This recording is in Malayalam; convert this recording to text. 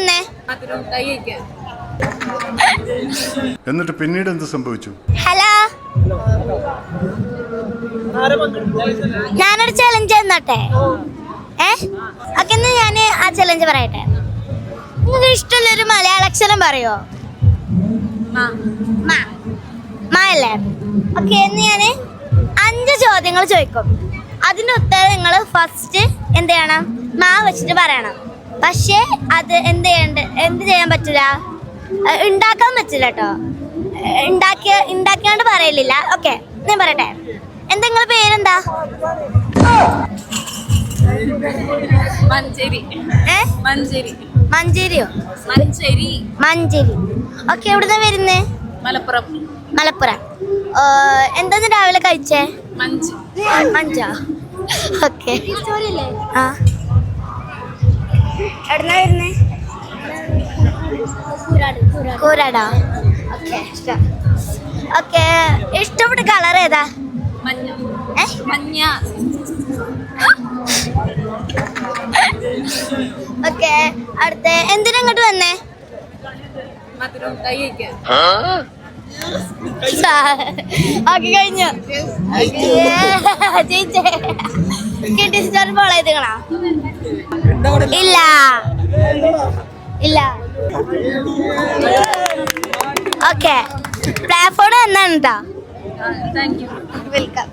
വന്നേ? എന്നിട്ട് പിന്നീട് എന്ത് സംഭവിച്ചു? ഹലോ, ഞാനൊരു ചലഞ്ച് തന്നോട്ടെ? ഓക്കെ, എന്നാ ഞാൻ ആ ചലഞ്ച് പറയട്ടെ. നിങ്ങൾക്ക് ഇഷ്ടമുള്ളൊരു മലയാള അക്ഷരം പറയോ? അല്ലേ? ഓക്കെ, എന്ന് ഞാൻ 5 ചോദ്യങ്ങൾ ചോദിക്കും. അതിൻ്റെ ഉത്തരം നിങ്ങൾ ഫസ്റ്റ് എന്ത് ചെയ്യണം? വെച്ചിട്ട് പറയണം. പക്ഷേ അത് എന്ത് ചെയ്യാൻ പറ്റില്ല, ഉണ്ടാക്കാൻ പറ്റില്ല കേട്ടോ. ഉണ്ടാക്കിയാണ്ട് പറയലില്ല. ഓക്കെ, ഞാൻ പറയട്ടെ. എന്താ നിങ്ങളെ പേരെന്താ? മഞ്ചേരിയോ? മഞ്ചേരി. ഓക്കെ, എവിടുന്നാ വരുന്നേ? മലപ്പുറം. എന്താന്ന് രാവിലെ കഴിച്ചേ? മഞ്ചാ. ഓക്കെ, ആ എവിടുന്നാ വരുന്നേ? കൂരാടോ. Okay, okay. ഇഷ്ടപ്പെട്ട കളർ ഏതാ? ഓക്കെ, അടുത്ത എന്തിനാ ഇങ്ങോട്ട് വന്നേ? ഓക്കെ, കഴിഞ്ഞു. ചേച്ചേ കിട്ടി സ്റ്റാർ ഫോളോ ചെയ്തേക്കണോ? ഇല്ല. ഓക്കെ, പ്ലാറ്റ്ഫോം എന്നാണ് കേട്ടോ. വെൽക്കം.